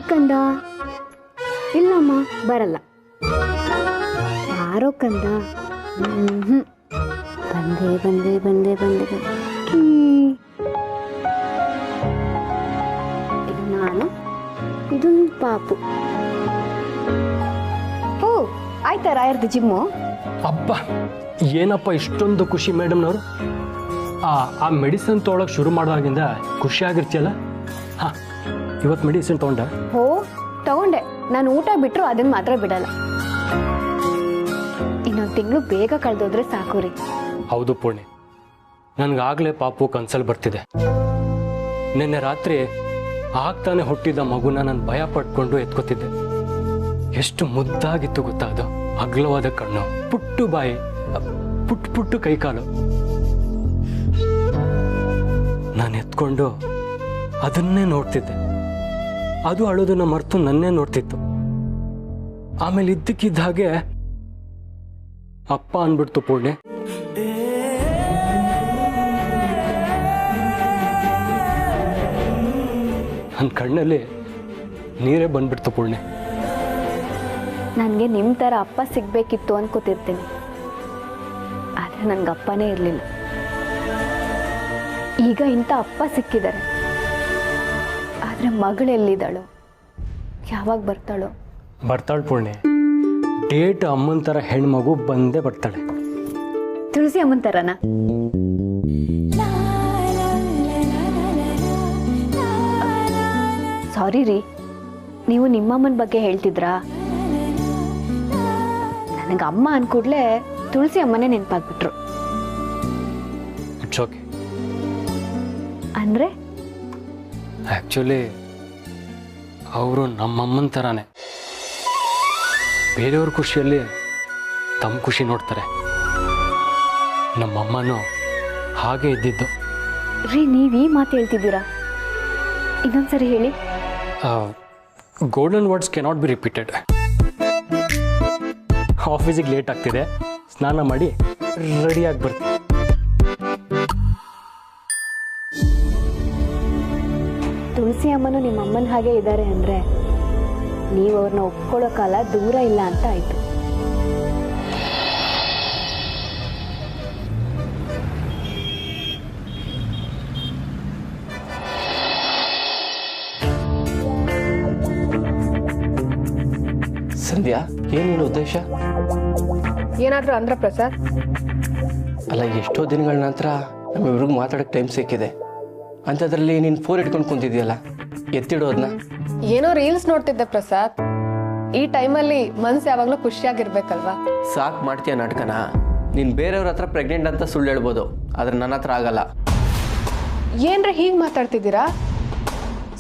ಬಾಕಂದ. ಇಲ್ಲಮ್ಮ ಬರಲ್ಲ. ಯಾರೋ ಕಂದ. ಬಂದೆ ಬಂದೆ ಬಂದೆ ಬಂದೆ ಇದು ನಾನು, ಇದೊಂದು ಪಾಪು. ಓ ಆಯ್ತಾ ರಾಯರ್ದು ಜಿಮ್ಮು? ಅಪ್ಪ ಏನಪ್ಪ ಇಷ್ಟೊಂದು ಖುಷಿ ಮೇಡಮ್ನವರು. ಆ ಮೆಡಿಸಿನ್ ತೊಗೊಳಕ್ಕೆ ಶುರು ಮಾಡೋದಾಗಿಂದ ಖುಷಿಯಾಗಿರ್ತೀಯಲ್ಲ. ಹಾಂ, ಇವತ್ತು ಮೆಡಿಸಿನ್ ತೊಗೊಂಡೆ? ಓ ತಗೊಂಡೆ. ನಾನು ಊಟ ಬಿಟ್ಟರು ಅದನ್ನು ಮಾತ್ರ ಬಿಡಲ್ಲ. ಇನ್ನೊಂದು ತಿಂಗಳು ಬೇಗ ಕಳೆದೋದ್ರೆ ಸಾಕು ರೀ. ಹೌದು ಪೂರ್ಣಿ, ನನಗಾಗಲೇ ಪಾಪು ಕನ್ಸಲ್ಲಿ ಬರ್ತಿದೆ. ನಿನ್ನೆ ರಾತ್ರಿ ಆಗ್ತಾನೆ ಹುಟ್ಟಿದ ಮಗುನ ನಾನು ಭಯ ಪಟ್ಕೊಂಡು ಎತ್ಕೋತಿದ್ದೆ. ಎಷ್ಟು ಮುದ್ದಾಗಿತ್ತು ಗೊತ್ತಾ ಅದು. ಅಗಲವಾದ ಕಣ್ಣು, ಪುಟ್ಟು ಬಾಯಿ, ಪುಟ್ಟು ಕೈಕಾಲು. ನಾನು ಎತ್ಕೊಂಡು ಅದನ್ನೇ ನೋಡ್ತಿದ್ದೆ. ಅದು ಅಳೋದನ್ನ ಮರೆತು ನನ್ನೇ ನೋಡ್ತಿತ್ತು. ಆಮೇಲೆ ಇದ್ದಕ್ಕಿದ್ದ ಹಾಗೆ ಅಪ್ಪ ಅನ್ಬಿಡ್ತು ಪೂರ್ಣೆ. ನನ್ನ ಕಣ್ಣಲ್ಲಿ ನೀರೇ ಬಂದ್ಬಿಡ್ತು ಪೂರ್ಣೆ. ನನಗೆ ನಿಮ್ಮ ಥರ ಅಪ್ಪ ಸಿಗಬೇಕಿತ್ತು ಅನ್ಕೋತಿರ್ತೀನಿ. ಆದರೆ ನನಗೆ ಅಪ್ಪನೇ ಇರಲಿಲ್ಲ. ಈಗ ಇಂಥ ಅಪ್ಪ ಸಿಕ್ಕಿದ್ದಾರೆ. ಆದರೆ ಮಗಳು ಎಲ್ಲಿದ್ದಾಳೋ, ಯಾವಾಗ ಬರ್ತಾಳೋ? ಬರ್ತಾಳೆ ಪೂರ್ಣೆ. ಡೇಟ್ ಅಮ್ಮನ ಥರ ಹೆಣ್ಮಗು ಬಂದೇ ಬರ್ತಾಳೆ. ತುಳಸಿ ಅಮ್ಮನ ಥರನಾ? ಸಾರಿ ರೀ, ನೀವು ನಿಮ್ಮಮ್ಮನ ಬಗ್ಗೆ ಹೇಳ್ತಿದ್ರಾ? ನನಗೆ ಅಮ್ಮ ಅನ್ಕೂಡ್ಲೆ ತುಳಸಿ ಅಮ್ಮನೇ ನೆನಪಾಗ್ಬಿಟ್ರು. It's okay. ಅಂದರೆ ಆ್ಯಕ್ಚುಲಿ ಅವರು ನಮ್ಮಮ್ಮನ ಥರನೇ. ಬೇರೆಯವ್ರ ಖುಷಿಯಲ್ಲಿ ತಮ್ಮ ಖುಷಿ ನೋಡ್ತಾರೆ. ನಮ್ಮಮ್ಮನೂ ಹಾಗೆ ಇದ್ದಿದ್ದು. ರೀ, ನೀವು ಈ ಮಾತು ಹೇಳ್ತಿದ್ದೀರಾ? ಇನ್ನೊಂದ್ಸರಿ ಹೇಳಿ. Golden words cannot be repeated. ಆಫೀಸಿಗೆ ಲೇಟ್ ಆಗ್ತಿದೆ, ಸ್ನಾನ ಮಾಡಿ ರೆಡಿಯಾಗಿ ಬರ್ತೀನಿ. ತುಳಸಿ ಅಮ್ಮನು ನಿಮ್ಮ ಅಮ್ಮನ ಹಾಗೆ ಇದ್ದಾರೆ ಅಂದರೆ ನೀವು ಅವ್ರನ್ನ ಒಪ್ಕೊಳ್ಳೋ ಕಾಲ ದೂರ ಇಲ್ಲ ಅಂತ ಆಯಿತು. ಸಂಧ್ಯಾ, ಏನೇನು ಉದ್ದೇಶ? ಏನಾದರೂ ಅಂದ್ರೆ ಪ್ರಸಾದ್? ಅಲ್ಲ, ಎಷ್ಟೋ ದಿನಗಳ ನಂತರ ನಮ್ಮಿಬ್ರಿಗೂ ಮಾತಾಡೋಕ್ಕೆ ಟೈಮ್ ಸಿಕ್ಕಿದೆ. ಅಂಥದ್ರಲ್ಲಿ ನೀನು ಫೋನ್ ಇಟ್ಕೊಂಡು ಕುಂತಿದ್ಯಲ್ಲ, ಎತ್ತಿಡೋದನ್ನ? ಏನೋ ರೀಲ್ಸ್ ನೋಡ್ತಿದ್ದೆ ಪ್ರಸಾದ್. ಈ ಟೈಮಲ್ಲಿ ಮನ್ಸು ಯಾವಾಗಲೂ ಖುಷಿಯಾಗಿರ್ಬೇಕಲ್ವಾ? ಸಾಕು ಮಾಡ್ತೀಯ ನಾಟಕನ. ನೀನು ಬೇರೆಯವ್ರ ಹತ್ರ ಪ್ರೆಗ್ನೆಂಟ್ ಅಂತ ಸುಳ್ಳು ಹೇಳ್ಬೋದು, ಆದರೆ ನನ್ನ ಹತ್ರ ಆಗಲ್ಲ. ಏನ್ರಿ ಹೀಗೆ ಮಾತಾಡ್ತಿದ್ದೀರಾ?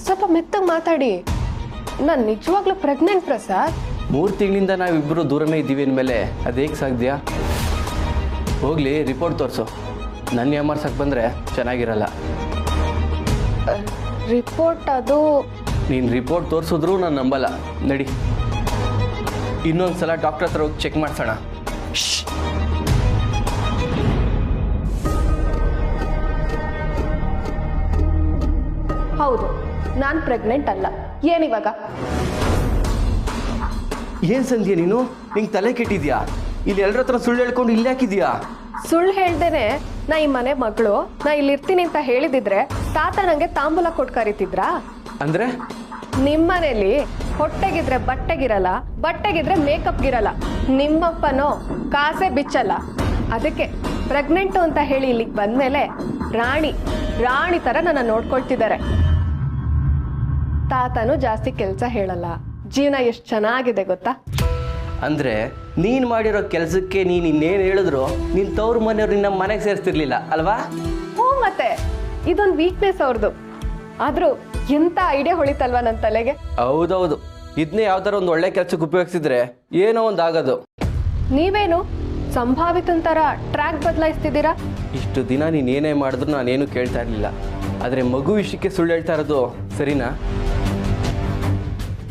ಸ್ವಲ್ಪ ಮೆತ್ತಗೆ ಮಾತಾಡಿ. ನಾನು ನಿಜವಾಗ್ಲೂ ಪ್ರೆಗ್ನೆಂಟ್ ಪ್ರಸಾದ್. 3 ತಿಂಗಳಿಂದ ನಾವಿಬ್ಬರು ದೂರನೇ ಇದ್ದೀವಿ ಅಂದಮೇಲೆ ಅದು ಹೇಗೆ ಸಾಧ್ಯ? ಹೋಗ್ಲಿ, ರಿಪೋರ್ಟ್ ತೋರಿಸು. ನನ್ನ ಯಾಮಾರ್ಸಕ್ಕೆ ಬಂದರೆ ಚೆನ್ನಾಗಿರಲ್ಲ. ರಿಪೋರ್ಟ್ ಅದು? ನೀನು ರಿಪೋರ್ಟ್ ತೋರಿಸಿದ್ರು ನಾನು ನಂಬಲ್ಲ. ನಡಿ, ಇನ್ನೊಂದು ಸಲ ಡಾಕ್ಟರ್ ಹತ್ರ ಹೋಗಿ ಚೆಕ್ ಮಾಡಿಸೋಣ. ಹೌದು, ನಾನು ಪ್ರೆಗ್ನೆಂಟ್ ಅಲ್ಲ. ಏನಿವಾಗ? ಏನು ಸಂಧ್ಯಾ ನೀನು? ನಿಂಗೆ ತಲೆ ಕೆಟ್ಟಿದ್ಯಾ? ಇಲ್ಲಿ ಎಲ್ಲರ ಹತ್ರ ಸುಳ್ಳು ಹೇಳ್ಕೊಂಡು ಇಲ್ಲಿ ಹಾಕಿದ್ಯಾ? ಸುಳ್ಳು ಹೇಳ್ದೇನೆ ನಾ ಈ ಮನೆ ಮಗಳು, ನಾ ಇಲ್ಲಿ ಇರ್ತೀನಿ ಅಂತ ಹೇಳಿದಿದ್ರೆ ತಾತ ನಂಗೆ ತಾಂಬೂಲ ಕೊಟ್ಟು ಕರಿತಿದ್ರಾ? ಅಂದ್ರೆ ನಿಮ್ಮನೇಲಿ ಹೊಟ್ಟೆಗಿದ್ರೆ ಬಟ್ಟೆಗಿರಲ್ಲ, ಬಟ್ಟೆಗಿದ್ರೆ ಮೇಕಪ್ಗಿರಲ್ಲ. ನಿಮ್ಮಪ್ಪನೋ ಕಾಸೆ ಬಿಚ್ಚಲ್ಲ. ಅದಕ್ಕೆ ಪ್ರೆಗ್ನೆಂಟು ಅಂತ ಹೇಳಿ ಇಲ್ಲಿಗೆ ಬಂದ್ಮೇಲೆ ರಾಣಿ ಥರ ನನ್ನ ನೋಡ್ಕೊಳ್ತಿದ್ದಾರೆ. ತಾತನೂ ಜಾಸ್ತಿ ಕೆಲಸ ಹೇಳಲ್ಲ. ಜೀವನ ಎಷ್ಟು ಚೆನ್ನಾಗಿದೆ ಗೊತ್ತಾ? ಅಂದ್ರೆ ನೀನು ಮಾಡಿರೋ ಕೆಲಸಕ್ಕೆ ನೀನು ಇನ್ನೇನು ಹೇಳಿದ್ರು ನಿನ್ನ ತವ್ರ ಮನೆಯವ್ರು ನಿನ್ನ ಮನೆಗೆ ಸೇರಿಸ್ತಿರ್ಲಿಲ್ಲ ಅಲ್ವಾ? ಹ್ಞೂ, ಮತ್ತೆ ಇದೊಂದು ವೀಕ್ನೆಸ್ ಅವ್ರದ್ದು. ಆದ್ರೂ ಎಂತ ಐಡಿಯಾ ಹೊಳಿತಲ್ವಾ ನನ್ನ ತಲೆಗೆ. ಹೌದೌದು, ಇದನ್ನೇ ಯಾವ್ದಾರ ಒಂದು ಒಳ್ಳೆ ಕೆಲಸಕ್ಕೆ ಉಪಯೋಗಿಸಿದ್ರೆ ಏನೋ ಒಂದು ಆಗೋದು. ನೀವೇನು ಸಂಭಾವಿತನ ಥರ ಟ್ರ್ಯಾಕ್ ಬದಲಾಯಿಸ್ತಿದ್ದೀರಾ? ಇಷ್ಟು ದಿನ ನೀನು ಏನೇ ಮಾಡಿದ್ರು ನಾನೇನು ಕೇಳ್ತಾ ಇರಲಿಲ್ಲ. ಆದರೆ ಮಗು ವಿಷಯಕ್ಕೆ ಸುಳ್ಳು ಹೇಳ್ತಾ ಇರೋದು ಸರಿನಾ?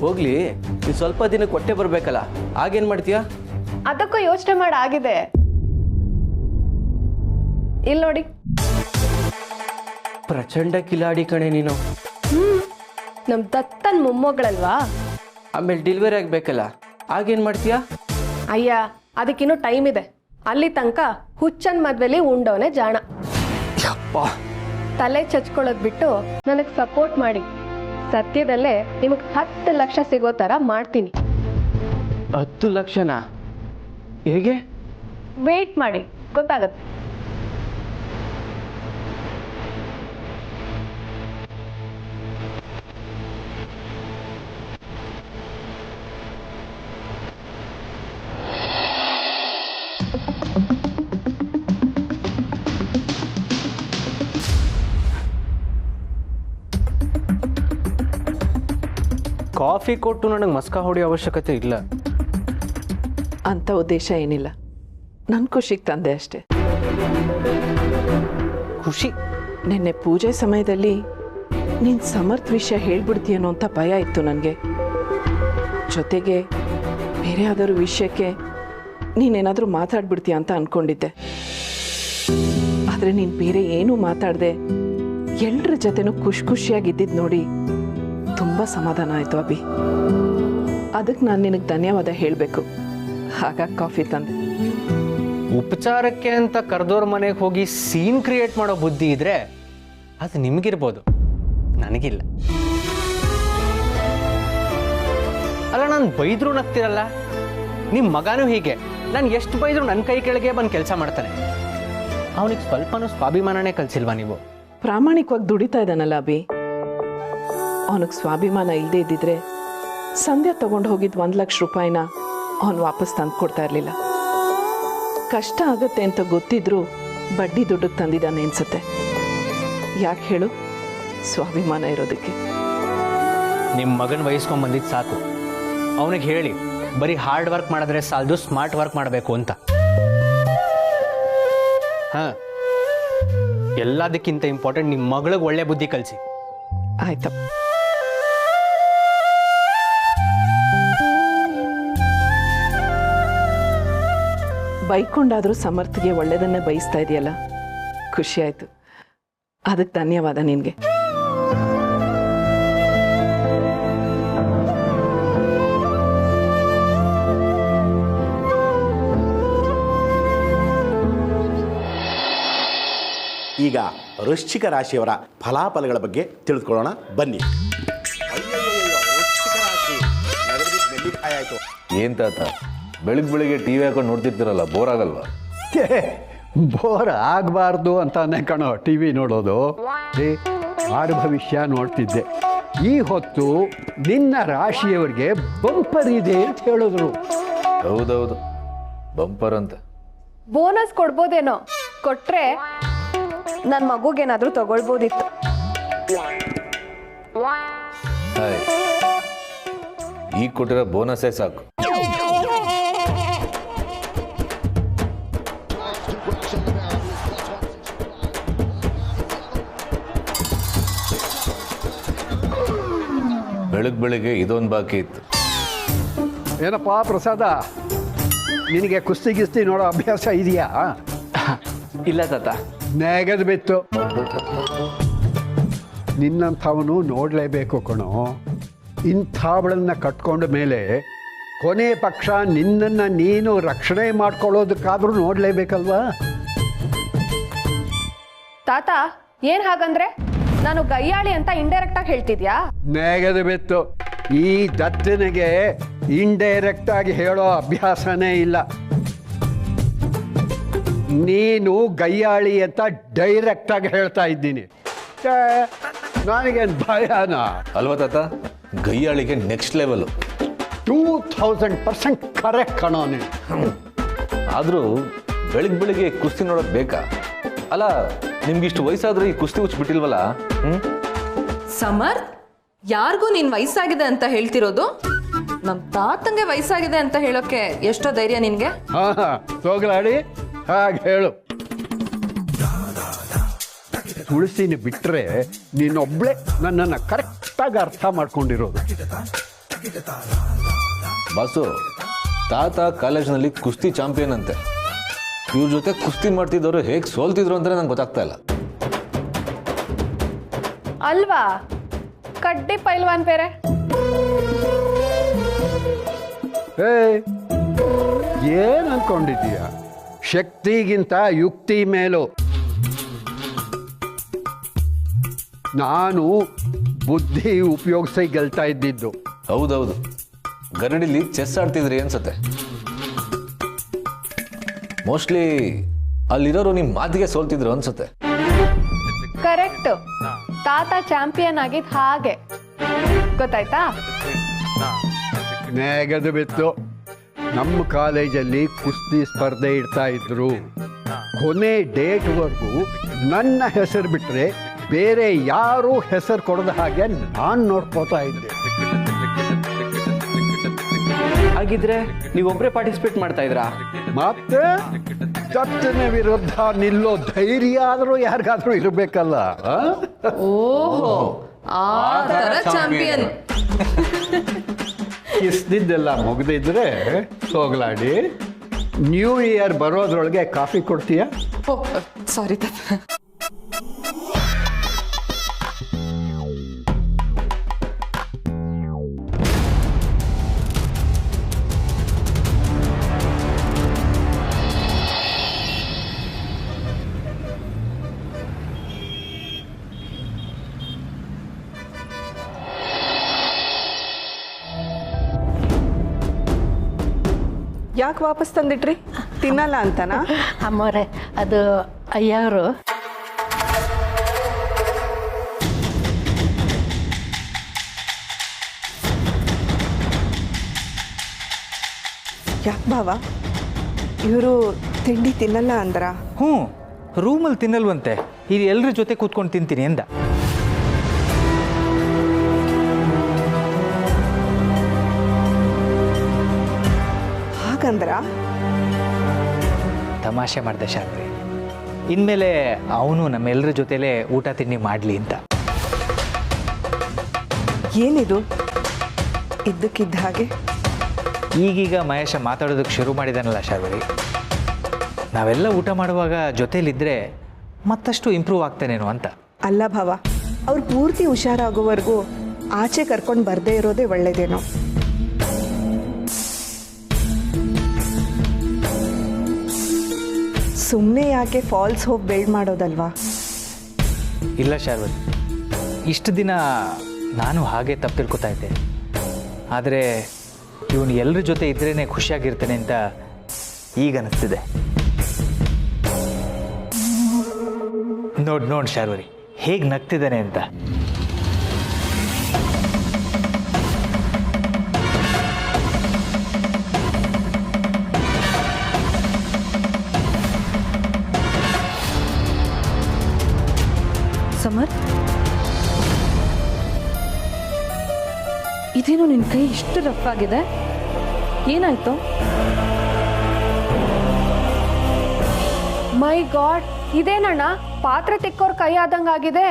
ಹೋಗ್ಲಿ, ನೀನು ಸ್ವಲ್ಪ ದಿನಕ್ಕೆ ಹೊಟ್ಟೆ ಬರಬೇಕಲ್ಲ, ಆಗೇನು ಮಾಡ್ತೀಯಾ? ಅದಕ್ಕೂ ಯೋಚನೆ ಮಾಡಾಗಿದೆ. ಇಲ್ಲಿ ನೋಡಿ. ಪ್ರಚಂಡ ಕಿಲಾಡಿ ಕಣೆ ನೀನು. ನಮ್ಮ ದತ್ತನ್ ಮೊಮ್ಮಗಳಲ್ವಾ? ಆಮೇಲೆ ಡೆಲಿವರಿ ಆಗಬೇಕಲ್ಲ, ಆಗೇನು ಮಾಡ್ತೀಯಾ? ಅಯ್ಯ, ಅದಕ್ಕಿನ್ನೂ ಟೈಮ್ ಇದೆ. ಅಲ್ಲಿ ತನಕ ಹುಚ್ಚನ್ ಮದ್ವೆಲಿ ಉಂಡವನೇ ಜಾಣ. ಯಪ್ಪ, ತಲೆ ಚಚ್ಕೊಳ್ಳೋದು ಬಿಟ್ಟು ನನಗೆ ಸಪೋರ್ಟ್ ಮಾಡಿ. ಸದ್ಯದಲ್ಲೇ ನಿಮಗೆ 10 ಲಕ್ಷ ಸಿಗೋ ಥರ ಮಾಡ್ತೀನಿ. 10 ಲಕ್ಷನಾ? ಹೇಗೆ? ವೇಟ್ ಮಾಡಿ, ಗೊತ್ತಾಗತ್ತೆ. ಕಾಫಿ ಕೊಟ್ಟು ನನಗೆ ಮಸ್ಕ ಹೊಡೆಯೋ ಅವಶ್ಯಕತೆ ಇಲ್ಲ. ಅಂಥ ಉದ್ದೇಶ ಏನಿಲ್ಲ, ನನ್ನ ಖುಷಿಗೆ ತಂದೆ ಅಷ್ಟೆ. ಖುಷಿ? ನಿನ್ನೆ ಪೂಜೆ ಸಮಯದಲ್ಲಿ ನೀನು ಸಮರ್ಥ್ ವಿಷಯ ಹೇಳ್ಬಿಡ್ತೀಯನೋ ಅಂತ ಭಯ ಇತ್ತು ನನಗೆ. ಜೊತೆಗೆ ಬೇರೆ ಯಾವ್ದಾದ್ರು ವಿಷಯಕ್ಕೆ ನೀನೇನಾದರೂ ಮಾತಾಡ್ಬಿಡ್ತೀಯ ಅಂತ ಅಂದ್ಕೊಂಡಿದ್ದೆ. ಆದರೆ ನೀನು ಬೇರೆ ಏನೂ ಮಾತಾಡದೆ ಎಲ್ಲರ ಜೊತೆನೂ ಖುಷಿಯಾಗಿದ್ದಿದ್ದು ನೋಡಿ ತುಂಬ ಸಮಾಧಾನ ಆಯಿತು ಅಭಿ. ಅದಕ್ಕೆ ನಾನು ನಿನಗೆ ಧನ್ಯವಾದ ಹೇಳಬೇಕು. ಹಾಗಾಗಿ ಕಾಫಿ ತಂದೆ. ಉಪಚಾರಕ್ಕೆ ಅಂತ ಕರೆದೋರ್ ಮನೆಗೆ ಹೋಗಿ ಸೀನ್ ಕ್ರಿಯೇಟ್ ಮಾಡೋ ಬುದ್ಧಿ ಇದ್ರೆ ಅದು ನಿಮಗಿರ್ಬೋದು, ನನಗಿಲ್ಲ. ಅಲ್ಲ, ನಾನು ಬೈದ್ರು ನಗ್ತಿರಲ್ಲ. ನಿಮ್ಮ ಮಗನೂ ಹೀಗೆ, ನಾನು ಎಷ್ಟು ಬೈದ್ರು ನನ್ನ ಕೈ ಕೆಳಗೆ ಬಂದು ಕೆಲಸ ಮಾಡ್ತಾನೆ. ಅವನಿಗೆ ಸ್ವಲ್ಪನೂ ಸ್ವಾಭಿಮಾನನೇ ಕಲಿಸಿಲ್ವಾ ನೀವು? ಪ್ರಾಮಾಣಿಕವಾಗಿ ದುಡಿತಾ ಇದ್ದಾನಲ್ಲ ಅಭಿ. ಅವನಿಗೆ ಸ್ವಾಭಿಮಾನ ಇಲ್ಲದೆ ಇದ್ದಿದ್ರೆ ಸಂಧ್ಯಾ ತಗೊಂಡು ಹೋಗಿದ್ದು 1 ಲಕ್ಷ ರೂಪಾಯಿನ ಅವನು ವಾಪಸ್ ತಂದು ಕೊಡ್ತಾ ಇರಲಿಲ್ಲ. ಕಷ್ಟ ಆಗತ್ತೆ ಅಂತ ಗೊತ್ತಿದ್ರು ಬಡ್ಡಿ ದುಡ್ಡಿಗೆ ತಂದಿದ್ದಾನೆ ಅನ್ಸುತ್ತೆ. ಯಾಕೆ ಹೇಳು? ಸ್ವಾಭಿಮಾನ ಇರೋದಕ್ಕೆ. ನಿಮ್ಮ ಮಗನ ವಹಿಸ್ಕೊಂಡ್ ಬಂದಿದ್ದು ಸಾಕು. ಅವನಿಗೆ ಹೇಳಿ, ಬರೀ ಹಾರ್ಡ್ ವರ್ಕ್ ಮಾಡಿದ್ರೆ ಸಾಲದು, ಸ್ಮಾರ್ಟ್ ವರ್ಕ್ ಮಾಡಬೇಕು ಅಂತ. ಹಾಂ, ಎಲ್ಲದಕ್ಕಿಂತ ಇಂಪಾರ್ಟೆಂಟ್ ನಿಮ್ಮ ಮಗಳಿಗೆ ಒಳ್ಳೆ ಬುದ್ಧಿ ಕಲಿಸಿ. ಆಯ್ತಪ್ಪ. ಬೈಕೊಂಡಾದರೂ ಸಮರ್ಥಿಗೆ ಒಳ್ಳೆಯದನ್ನೇ ಬಯಸ್ತಾ ಇದೆಯಲ್ಲ, ಖುಷಿ ಆಯಿತು. ಅದಕ್ಕೆ ಧನ್ಯವಾದ ನಿನಗೆ. ಈಗ ವೃಶ್ಚಿಕ ರಾಶಿಯವರ ಫಲಾಫಲಗಳ ಬಗ್ಗೆ ತಿಳಿದುಕೊಳ್ಳೋಣ ಬನ್ನಿ. ವೃಶ್ಚಿಕ ರಾಶಿ ನೆಲ್ಲಿಕಾಯಿ ಆಯಿತು. ಏನು ತಾತ, ಬೆಳಿಗ್ಗೆ ಟಿವಿ ಹಾಕೊಂಡು ನೋಡ್ತಿರ್ತೀರಲ್ಲ, ಬೋರ್ ಆಗಲ್ವಾ? ಬೋರ್ ಆಗಬಾರ್ದು ಅಂತಾನೆ ಕಣೋ ಟಿ ವಿ ನೋಡೋದು. ಆರು ಭವಿಷ್ಯ ನೋಡ್ತಿದ್ದೆ. ಈ ಹೊತ್ತು ನಿನ್ನ ರಾಶಿಯವರಿಗೆ ಬಂಪರ್ ಇದೆ ಅಂತ ಹೇಳಿದ್ರು. ಹೌದೌದು, ಬಂಪರ್ ಅಂತ. ಬೋನಸ್ ಕೊಡ್ಬೋದೇನೋ, ಕೊಟ್ರೆ ನನ್ನ ಮಗುಗೇನಾದ್ರೂ ತಗೊಳ್ಬೋದಿತ್ತು. ಹಾಯ್, ಈಗ ಕೊಟ್ಟಿರೋ ಬೋನಸ್ಸೇ ಸಾಕು. ಬೆಳಗ್ಗೆ ಇದೊಂದು ಬಾಕಿ ಇತ್ತು. ಏನಪ್ಪಾ ಪ್ರಸಾದ, ನಿನಗೆ ಕುಸ್ತಿ ಗಿಸ್ತಿ ನೋಡೋ ಅಭ್ಯಾಸ ಇದೆಯಾ? ಇಲ್ಲ ತಾತ. ನೆಗದು ಬಿತ್ತು. ನಿನ್ನಂಥವನು ನೋಡಲೇಬೇಕು ಕಣೋ. ಇಂಥವಳನ್ನ ಕಟ್ಕೊಂಡ ಮೇಲೆ ಕೊನೆ ಪಕ್ಷ ನಿನ್ನನ್ನು ನೀನು ರಕ್ಷಣೆ ಮಾಡ್ಕೊಳ್ಳೋದಕ್ಕಾದ್ರೂ ನೋಡಲೇಬೇಕಲ್ವಾ? ತಾತ, ಏನ್ ಹಾಗಂದ್ರೆ ನಾನು ಗಯ್ಯಾಳಿ ಅಂತ ಇಂಡೈರೆಕ್ಟ್ ಆಗಿ ಹೇಳ್ತಿದ್ಯಾ? ನೆಗದು ಬಿತ್ತು. ಈ ದತ್ತನಿಗೆ ಇಂಡೈರೆಕ್ಟ್ ಆಗಿ ಹೇಳೋ ಅಭ್ಯಾಸನೇ ಇಲ್ಲ. ನೀನು ಗಯ್ಯಾಳಿ ಅಂತ ಡೈರೆಕ್ಟ್ ಆಗಿ ಹೇಳ್ತಾ ಇದ್ದೀನಿ. ನನಗೇನು ಭಯನ? ಅಲ್ವಾ ತಾತ, ಗಯ್ಯಾಳಿಗೆ ನೆಕ್ಸ್ಟ್ ಲೆವೆಲ್. 2000% ಕರೆಕ್ಟ್ ಕಣೋ ನೀನು. ಆದರೂ ಬೆಳಿಗ್ಗೆ ಕುಸ್ತಿ ನೋಡೋದು ಬೇಕಾ? ಅಲ್ಲ, ನಿಮ್ಗಿಷ್ಟು ವಯಸ್ಸಾದ್ರೂ ಈ ಕುಸ್ತಿ ಹುಚ್ಚು ಬಿಟ್ಟಿಲ್ವಲ್ಲ? ಸಮರ್ಥ್, ಯಾರಿಗೂ ನೀನ್ ವಯಸ್ಸಾಗಿದೆ ಅಂತ ಹೇಳ್ತಿರೋದು? ನಮ್ ತಾತಂಗೆ ವಯಸ್ಸಾಗಿದೆ ಅಂತ ಹೇಳೋಕೆ ಎಷ್ಟೋ ಧೈರ್ಯ ನಿನ್ಗೆ? ಹಾ, ಹೋಗ್ಲಾಡಿ ಹಾಗೆ ಹೇಳು. ತುಳಸಿನ ಬಿಟ್ರೆ ನೀನೊಬ್ಳೆ ನನ್ನನ್ನು ಕರೆಕ್ಟಾಗಿ ಅರ್ಥ ಮಾಡ್ಕೊಂಡಿರೋದು. ಬಾಸು, ತಾತ ಕಾಲೇಜ್ನಲ್ಲಿ ಕುಸ್ತಿ ಚಾಂಪಿಯನ್ ಅಂತೆ. ಇವ್ರ ಜೊತೆ ಕುಸ್ತಿ ಮಾಡ್ತಿದ್ದವರು ಹೇಗೆ ಸೋಲ್ತಿದ್ರು ಅಂತ ನಂಗೆ ಗೊತ್ತಾಗ್ತಾ ಇಲ್ಲ. ಅಲ್ವಾ? ಕಡ್ಡಿ ಪೈಲ್ವಾನ್ ಬೇರೆ. ಏನ್ ಅನ್ಕೊಂಡಿದ್ದೀಯ? ಶಕ್ತಿಗಿಂತ ಯುಕ್ತಿ ಮೇಲು. ನಾನು ಬುದ್ಧಿ ಉಪಯೋಗಿಸಿ ಗೆಲ್ತಾ ಇದ್ದಿದ್ದು. ಹೌದೌದು, ಗರಡಿಲಿ ಚೆಸ್ ಆಡ್ತಿದ್ರಿ ಅನ್ಸತ್ತೆ. ಮೋಸ್ಟ್ಲಿ ಅಲ್ಲಿರೋರು ನಿಮ್ಮ ಮಾತಿಗೆ ಸೋಲ್ತಿದ್ರು ಅನ್ಸುತ್ತೆ. ಕರೆಕ್ಟ್. ತಾತ ಚಾಂಪಿಯನ್ ಆಗಿದ್ ಹಾಗೆ ಗೊತ್ತಾಯ್ತಾ? ನೆಗದು ಬಿತ್ತು. ನಮ್ಮ ಕಾಲೇಜಲ್ಲಿ ಕುಸ್ತಿ ಸ್ಪರ್ಧೆ ಇಡ್ತಾ ಇದ್ರು. ಕೊನೆ ಡೇಟ್ವರೆಗೂ ನನ್ನ ಹೆಸರು ಬಿಟ್ರೆ ಬೇರೆ ಯಾರೂ ಹೆಸರು ಕೊಡದ ಹಾಗೆ ನಾನು ನೋಡ್ಕೋತಾ ಇದ್ದೆ. ಹಾಗಿದ್ರೆ ನೀವೊಬ್ಬರೇ ಪಾರ್ಟಿಸಿಪೇಟ್ ಮಾಡ್ತಾ ಇದ್ರಾ? ಮತ್ತೆ ತಪ್ಪನೆ ವಿರುದ್ಧ ನಿಲ್ಲೋ ಧೈರ್ಯ ಆದರೂ ಯಾರಿಗಾದ್ರೂ ಇರಬೇಕಲ್ಲ. ಓಹೋ, ಆ ತರ ಚಾಂಪಿಯನ್. ಇಸ್ದಿದ್ದೆಲ್ಲ ಮುಗ್ದಿದ್ರೆ ಹೋಗ್ಲಾಡಿ. ನ್ಯೂ ಇಯರ್ ಬರೋದ್ರೊಳಗೆ ಕಾಫಿ ಕೊಡ್ತೀಯಾ? ಓ ಸಾರಿ ತಾತ. ಯಾಕೆ ವಾಪಸ್ ತಂದಿಟ್ರಿ? ತಿನ್ನಲ್ಲ ಅಂತನಾ? ಅಮ್ಮವ್ರೆ, ಅದು ಅಯ್ಯವರು ಯಾಕೆ ಬಾವ, ಇವರು ತಿಂಡಿ ತಿನ್ನಲ್ಲ ಅಂದ್ರ? ಹ್ಞೂ, ರೂಮಲ್ಲಿ ತಿನ್ನಲ್ವಂತೆ. ಇಲ್ಲಿ ಎಲ್ಲರ ಜೊತೆ ಕೂತ್ಕೊಂಡು ತಿಂತೀನಿ ಅಂದ. ಹಾಗಂದ್ರ? ತಮಾಷೆ ಮಾಡಿದೆ ಶಾಂತಿ. ಇನ್ಮೇಲೆ ಅವನು ನಮ್ಮೆಲ್ಲರ ಜೊತೆಲೇ ಊಟ ತಿಂಡಿ ಮಾಡಲಿ ಅಂತ. ಏನಿದು ಇದ್ದಕ್ಕಿದ್ದ ಹಾಗೆ? ಈಗೀಗ ಮಹೇಶ ಮಾತಾಡೋದಕ್ಕೆ ಶುರು ಮಾಡಿದಾನಲ್ಲ ಶಾರ್ವರಿ. ನಾವೆಲ್ಲ ಊಟ ಮಾಡುವಾಗ ಜೊತೇಲಿದ್ದರೆ ಮತ್ತಷ್ಟು ಇಂಪ್ರೂವ್ ಆಗ್ತಾನೇನೋ ಅಂತ. ಅಲ್ಲ ಭಾವ, ಅವ್ರು ಪೂರ್ತಿ ಹುಷಾರಾಗೋವರೆಗೂ ಆಚೆ ಕರ್ಕೊಂಡು ಬರದೇ ಇರೋದೇ ಒಳ್ಳೇದೇನೋ. ಸುಮ್ಮನೆ ಯಾಕೆ ಫಾಲ್ಸ್ ಹೋಪ್ ಬಿಲ್ಡ್ ಮಾಡೋದಲ್ವಾ? ಇಲ್ಲ ಶಾರ್ವರಿ, ಇಷ್ಟು ದಿನ ನಾನು ಹಾಗೆ ತಪ್ಪು ತಿಳ್ಕೊತಾ ಇದ್ದೆ. ಆದರೆ ಇವನು ಎಲ್ಲರ ಜೊತೆ ಇದ್ರೇ ಖುಷಿಯಾಗಿರ್ತಾನೆ ಅಂತ ಈಗ ಅನಿಸ್ತಿದೆ. ನೋಡಿ ಶಾರ್ವರಿ ಹೇಗೆ ನಗ್ತಿದ್ದಾನೆ ಅಂತ. ಸಮರ್, ಇದೇನು ನಿನ್ನ ಕೈ ಇಷ್ಟು ರಫ್ ಆಗಿದೆ? ಏನಾಯ್ತು? ಮೈ ಗಾಡ್, ಇದೇನಣ್ಣ ಪಾತ್ರೆ ತಿಕ್ಕೋರ್ ಕೈ ಆದಂಗಾಗಿದೆ.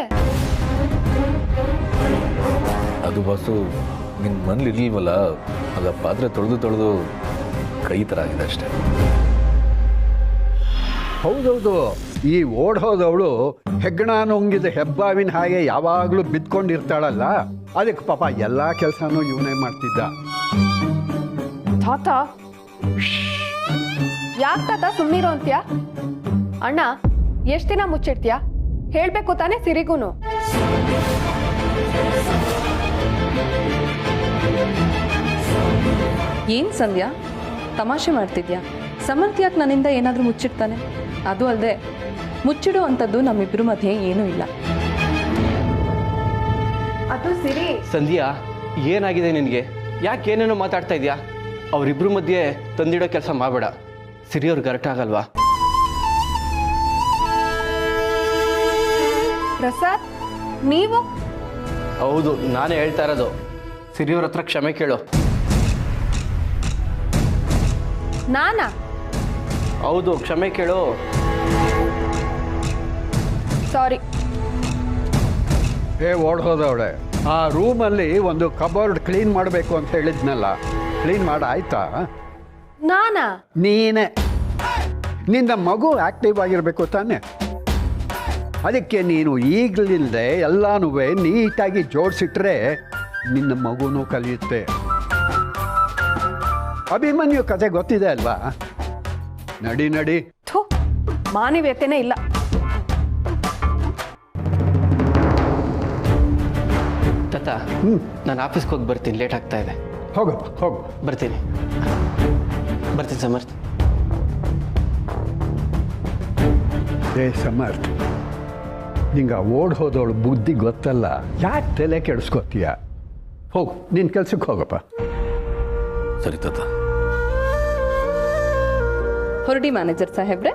ಅದು ಬಾಸು, ನಿನ್ನ ಮನೇಲಿ ಇರ್ಲಿಲ್ವಲ್ಲ, ಆಗ ಪಾತ್ರೆ ತೊಳೆದು ಕೈ ಥರ ಆಗಿದೆ ಅಷ್ಟೇ. ಹೌದೌದು, ಈ ಓಡೋದವಳು ಹೆಗ್ಗಣ ನುಂಗಿದ ಹೆಬ್ಬಾವಿನ ಹಾಗೆ ಯಾವಾಗಲೂ ಬಿದ್ಕೊಂಡಿರ್ತಾಳಲ್ಲ, ಅದಕ್ಕೆ ಪಾಪ ಎಲ್ಲ ಕೆಲಸನೂ ಇವನೇ ಮಾಡ್ತಿದ್ದ. ತಾತ, ಯಾಕೆ ತಾತ ಸುಮ್ಮನಿರೋ ಅಂತ್ಯಾ? ಅಣ್ಣ, ಎಷ್ಟು ದಿನ ಮುಚ್ಚಿಡ್ತೀಯಾ? ಹೇಳ್ಬೇಕು ತಾನೇ ಸಿರಿಗೂನು. ಏನ್ ಸಂಧ್ಯಾ, ತಮಾಷೆ ಮಾಡ್ತಿದ್ಯಾ? ಸಮರ್ಥ್ ಯಾಕೆ ನನ್ನಿಂದ ಏನಾದರೂ ಮುಚ್ಚಿಡ್ತಾನೆ? ಅದು ಅಲ್ಲದೆ ಮುಚ್ಚಿಡೋ ಅಂಥದ್ದು ನಮ್ಮಿಬ್ಬರ ಮಧ್ಯೆ ಏನೂ ಇಲ್ಲ. ಅದು ಸಿರಿ. ಸಂಧ್ಯಾ, ಏನಾಗಿದೆ ನಿನಗೆ? ಯಾಕೆ ಏನೇನೋ ಮಾತಾಡ್ತಾ ಇದೆಯಾ? ಅವರಿಬ್ಬರ ಮಧ್ಯೆ ತಂದಿಡೋ ಕೆಲಸ ಮಾಡಬೇಡ. ಸಿರಿಯವ್ರು ಗರಟ ಆಗಲ್ವಾ? ಪ್ರಸಾದ್, ನೀವು? ಹೌದು, ನಾನೇ ಹೇಳ್ತಾ ಇರೋದು. ಸಿರಿಯವ್ರ ಹತ್ರ ಕ್ಷಮೆ ಕೇಳು. ನಾನಾ? ಹೌದು, ಕ್ಷಮೆ ಕೇಳು. ಸಾರಿ. ಓಡೋದವಳೆ, ಆ ರೂಮಲ್ಲಿ ಒಂದು ಕಬೋರ್ಡ್ ಕ್ಲೀನ್ ಮಾಡಬೇಕು ಅಂತ ಹೇಳಿದ್ನಲ್ಲ, ಕ್ಲೀನ್ ಆಯ್ತಾ? ನಾನಾ? ನೀನೇ. ನಿನ್ನ ಮಗು ಆಕ್ಟಿವ್ ಆಗಿರಬೇಕು ತಾನೆ. ಅದಕ್ಕೆ ನೀನು ಈಗಲಿಲ್ಲದೆ ಎಲ್ಲನೂ ನೀಟಾಗಿ ಜೋಡಿಸಿಟ್ರೆ ನಿನ್ನ ಮಗುನೂ ಕಲಿಯುತ್ತೆ. ಅಭಿಮನ್ಯು ಕತೆ ಗೊತ್ತಿದೆ ಅಲ್ವಾ? ನಡಿ ನಡಿ. ಥು, ಮಾನವೀಯತೆನೇ ಇಲ್ಲ. ತಾತ, ನಾನು ಆಫೀಸ್ಗೆ ಹೋಗಿ ಬರ್ತೀನಿ, ಲೇಟ್ ಆಗ್ತಾ ಇದೆ. ಹೋಗಪ್ಪ ಹೋಗು. ಬರ್ತೀನಿ ಸಮರ್ಥ. ಸಮರ್ಥ, ನಿಂಗೆ ಓಡ್ ಹೋದವಳು ಬುದ್ಧಿ ಗೊತ್ತಲ್ಲ, ಯಾಕೆ ತಲೆ ಕೆಡಿಸ್ಕೊತೀಯ? ಹೋಗು, ನಿನ್ನ ಕೆಲ್ಸಕ್ಕೆ ಹೋಗಪ್ಪ. ಸರಿ ತಾತ. ಹೊರಡಿ ಮ್ಯಾನೇಜರ್ ಸಾಹೇಬ್ರೆ.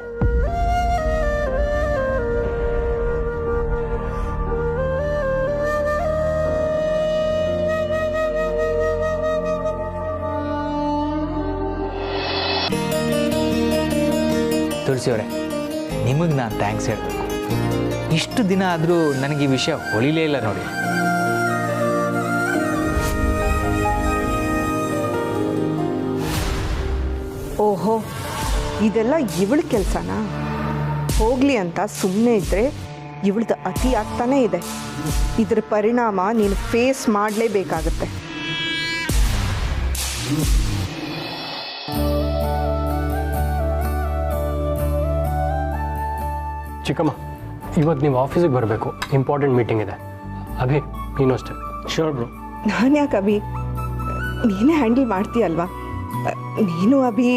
ತುಳಸಿಯವರೇ, ನಿಮಗೆ ನಾನು ಥ್ಯಾಂಕ್ಸ್ ಹೇಳಬೇಕು. ಇಷ್ಟು ದಿನ ಆದರೂ ನನಗೆ ಈ ವಿಷಯ ಹೊಳಿಲೇ ಇಲ್ಲ ನೋಡಿ. ಓಹೋ, ಇದೆಲ್ಲ ಇವಳ ಕೆಲಸನಾ? ಹೋಗಲಿ ಅಂತ ಸುಮ್ಮನೆ ಇದ್ದರೆ ಇವಳದು ಅತಿ ಆಗ್ತಾನೇ ಇದೆ. ಇದರ ಪರಿಣಾಮ ನೀನು ಫೇಸ್ ಮಾಡಲೇಬೇಕಾಗತ್ತೆ. ಚಿಕ್ಕಮ್ಮ, ಇವತ್ತು ನೀವು ಆಫೀಸಿಗೆ ಬರಬೇಕು, ಇಂಪಾರ್ಟೆಂಟ್ ಮೀಟಿಂಗ್ ಇದೆ. ಅಭಿ, ನೀನು ಅಷ್ಟೇ. Sure bro. ನಾನು ಯಾಕೆ ಅಭಿ? ನೀನೇ ಹ್ಯಾಂಡಲ್ ಮಾಡ್ತೀಯಲ್ವಾ? ನೀನು ಅಭಿ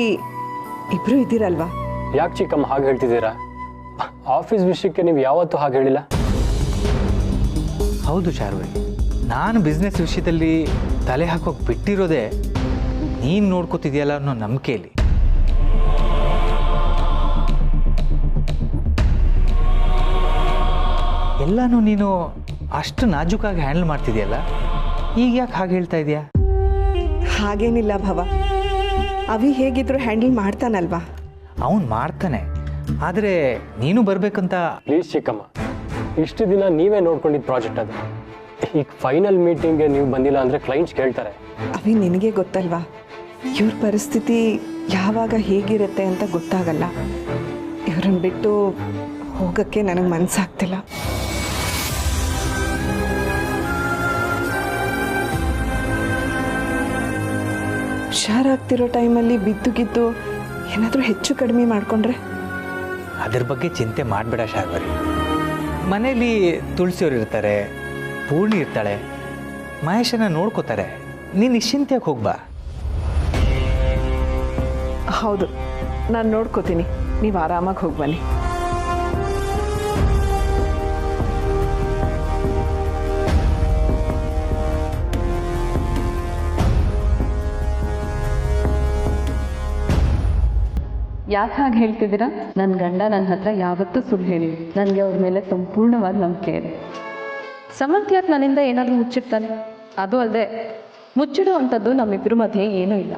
ಇಬ್ಬರು ಇದ್ದೀರಲ್ವಾ? ಯಾಕೆ ಚಿಕ್ಕಮ್ಮ ಹಾಗೆ ಹೇಳ್ತಿದ್ದೀರಾ? ಆಫೀಸ್ ವಿಷಯಕ್ಕೆ ನೀವು ಯಾವತ್ತೂ ಹಾಗೆ ಹೇಳಿಲ್ಲ. ಹೌದು ಶಾರ್ವರಿ, ನಾನು ಬಿಸ್ನೆಸ್ ವಿಷಯದಲ್ಲಿ ತಲೆ ಹಾಕೋಕೆ ಬಿಟ್ಟಿರೋದೇ ನೀನು ನೋಡ್ಕೋತಿದ್ಯಲ್ಲ ಅನ್ನೋ ನಂಬಿಕೆಯಲ್ಲಿ. ಎಲ್ಲನೂ ನೀನು ಅಷ್ಟು ನಾಜೂಕಾಗಿ ಹ್ಯಾಂಡಲ್ ಮಾಡ್ತಿದ್ಯಲ್ಲ, ಈಗ ಯಾಕೆ ಹಾಗೆ ಹೇಳ್ತಾ ಇದೆಯಾ? ಹಾಗೇನಿಲ್ಲ ಭವ, ಅಭಿ ಹೇಗಿದ್ರು ಹ್ಯಾಂಡಲ್ ಮಾಡ್ತಾನಲ್ವಾ? ಅವನು ಮಾಡ್ತಾನೆ, ಆದರೆ ನೀನು ಬರಬೇಕಂತ. ಪ್ಲೀಸ್ ಚಿಕ್ಕಮ್ಮ, ಇಷ್ಟು ದಿನ ನೀವೇ ನೋಡ್ಕೊಂಡಿದ್ದ ಪ್ರಾಜೆಕ್ಟ್ ಅದು. ಈಗ ಫೈನಲ್ ಮೀಟಿಂಗ್ಗೆ ನೀವು ಬಂದಿಲ್ಲ ಅಂದರೆ ಕ್ಲೈಂಟ್ಸ್ ಕೇಳ್ತಾರೆ. ಅಭಿ, ನಿನಗೆ ಗೊತ್ತಲ್ವಾ, ಇವ್ರ ಪರಿಸ್ಥಿತಿ ಯಾವಾಗ ಹೇಗಿರುತ್ತೆ ಅಂತ ಗೊತ್ತಾಗಲ್ಲ. ಇವ್ರನ್ನ ಬಿಟ್ಟು ಹೋಗೋಕ್ಕೆ ನನಗೆ ಮನಸ್ಸಾಗ್ತಿಲ್ಲ. ಹುಷಾರಾಗ್ತಿರೋ ಟೈಮಲ್ಲಿ ಬಿದ್ದು ಗಿದ್ದು ಏನಾದರೂ ಹೆಚ್ಚು ಕಡಿಮೆ ಮಾಡಿಕೊಂಡ್ರೆ? ಅದ್ರ ಬಗ್ಗೆ ಚಿಂತೆ ಮಾಡಬೇಡ ಶಾರ್ವರಿ. ಮನೇಲಿ ತುಳಸಿಯವ್ರು ಇರ್ತಾರೆ, ಪೂರ್ಣಿ ಇರ್ತಾಳೆ, ಮಹೇಶನ ನೋಡ್ಕೋತಾರೆ. ನೀನು ನಿಶ್ಚಿಂತೆಯಾಗಿ ಹೋಗ್ಬಾ. ಹೌದು, ನಾನು ನೋಡ್ಕೋತೀನಿ. ನೀವು ಆರಾಮಾಗಿ ಹೋಗಿ ಬನ್ನಿ. ಯಾಕೆ ಹಾಗೆ ಹೇಳ್ತಿದ್ದೀರಾ? ನನ್ನ ಗಂಡ ನನ್ನ ಹತ್ರ ಯಾವತ್ತೂ ಸುಳ್ಳು ಹೇಳಿ, ನನಗೆ ಅವ್ರ ಮೇಲೆ ಸಂಪೂರ್ಣವಾದ ನಂಬಿಕೆ ಇದೆ. ಸಮರ್ಥ್ ಯಾಕೆ ನನ್ನಿಂದ ಏನಾದರೂ ಮುಚ್ಚಿಡ್ತಾನೆ? ಅದು ಅಲ್ಲದೆ ಮುಚ್ಚಿಡೋ ಅಂಥದ್ದು ನಮ್ಮಿಬ್ಬರ ಮಧ್ಯೆ ಏನೂ ಇಲ್ಲ.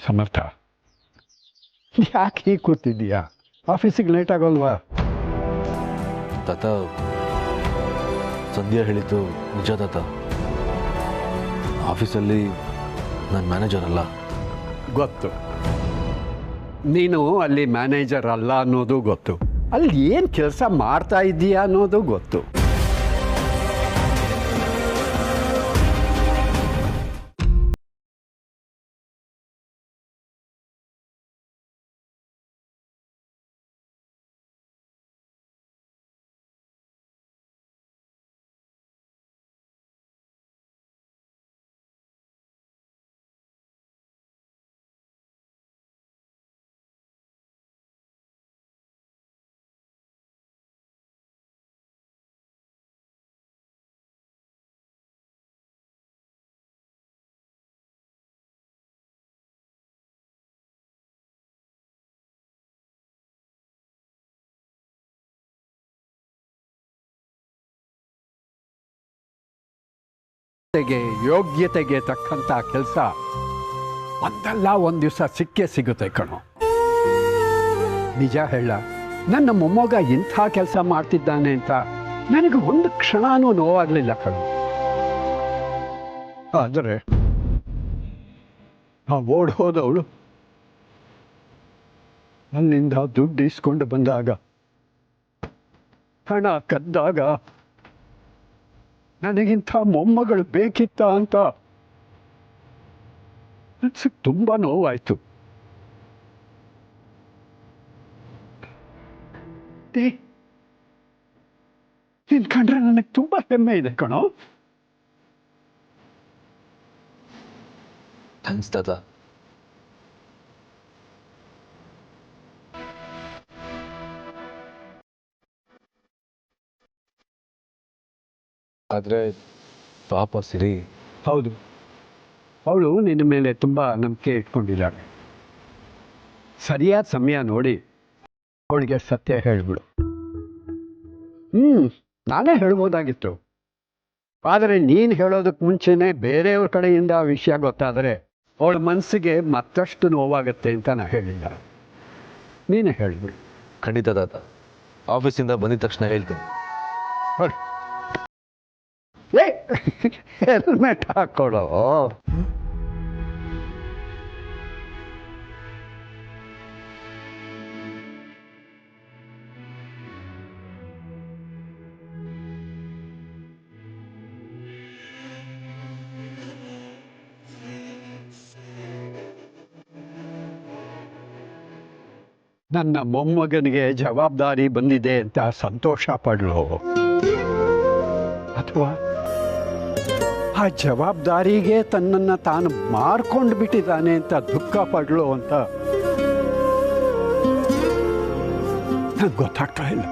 ಸಮರ್ಥ, ಯಾಕೆ ಹೀಗೆ ಕೂತಿದ್ದೀಯಾ? ಆಫೀಸಿಗೆ ಲೇಟ್ ಆಗೋಲ್ವಾ? ತಾತ, ಸಂಧ್ಯಾ ಹೇಳಿದ್ದು ನಿಜ ತಾತ. ಆಫೀಸಲ್ಲಿ ನಾನು ಮ್ಯಾನೇಜರ್ ಅಲ್ಲ. ಗೊತ್ತು, ನೀನು ಅಲ್ಲಿ ಮ್ಯಾನೇಜರ್ ಅಲ್ಲ ಅನ್ನೋದು ಗೊತ್ತು. ಅಲ್ಲಿ ಏನು ಕೆಲಸ ಮಾಡ್ತಾ ಇದ್ದೀಯಾ ಅನ್ನೋದು ಗೊತ್ತು. ಯೋಗ್ಯತೆಗೆ ತಕ್ಕಂಥ ಕೆಲಸ ಒಂದಲ್ಲ ಒಂದು ದಿವಸ ಸಿಕ್ಕೇ ಸಿಗುತ್ತೆ ಕಣೋ. ನಿಜ ಹೇಳ, ನನ್ನ ಮೊಮ್ಮಗ ಇಂಥ ಕೆಲಸ ಮಾಡ್ತಿದ್ದಾನೆ ಅಂತ ನನಗೆ ಒಂದು ಕ್ಷಣನೂ ನೋವಾಗಲಿಲ್ಲ ಕಣೋ. ಆದರೆ ಆ ಓಡ್ ಹೋದವಳು ಅಲ್ಲಿಂದ ದುಡ್ಡು ಇಸ್ಕೊಂಡು ಬಂದಾಗ, ಹಣ ಕದ್ದಾಗ ನನಗಿಂಥ ಮೊಮ್ಮಗಳು ಬೇಕಿತ್ತ ಅಂತ ಮನಸ್ಸಿಗೆ ತುಂಬ ನೋವಾಯಿತು. ನೀನ್ ಕಂಡ್ರೆ ನನಗೆ ತುಂಬ ಹೆಮ್ಮೆ ಇದೆ ಕಣೋ. ಥ್ಯಾಂಕ್ಸ್ ತಾತ. ಆದರೆ ಪಾಪ ಸಿರಿ. ಹೌದು, ಅವಳು ನಿನ್ನ ಮೇಲೆ ತುಂಬ ನಂಬಿಕೆ ಇಟ್ಕೊಂಡಿದ್ದಾಳೆ. ಸರಿಯಾದ ಸಮಯ ನೋಡಿ ಅವಳಿಗೆ ಸತ್ಯ ಹೇಳಿಬಿಡು. ನಾನೇ ಹೇಳ್ಬೋದಾಗಿತ್ತು, ಆದರೆ ನೀನು ಹೇಳೋದಕ್ಕೆ ಮುಂಚೆನೇ ಬೇರೆಯವ್ರ ಕಡೆಯಿಂದ ಆ ವಿಷಯ ಗೊತ್ತಾದರೆ ಅವಳ ಮನಸ್ಸಿಗೆ ಮತ್ತಷ್ಟು ನೋವಾಗುತ್ತೆ ಅಂತ ನಾನು ಹೇಳಿಲ್ಲ. ನೀನೇ ಹೇಳಿಬಿಡು. ಖಂಡಿತ ತಾತ, ಆಫೀಸಿಂದ ಬಂದಿದ ತಕ್ಷಣ ಹೇಳ್ತೀನಿ. ಹೆಲ್ಮೆಟ್ ಹಾಕೊಳ್ಳೋ. ನನ್ನ ಮೊಮ್ಮಗನಿಗೆ ಜವಾಬ್ದಾರಿ ಬಂದಿದೆ ಅಂತ ಸಂತೋಷ ಪಡಲು, ಅಥವಾ ಆ ಜವಾಬ್ದಾರಿಗೆ ತನ್ನನ್ನು ತಾನು ಮಾರ್ಕೊಂಡು ಬಿಟ್ಟಿದ್ದಾನೆ ಅಂತ ದುಃಖ ಪಡಲು ಅಂತ ನಂಗೆ ಗೊತ್ತಾಗ್ತಾ ಇಲ್ಲ.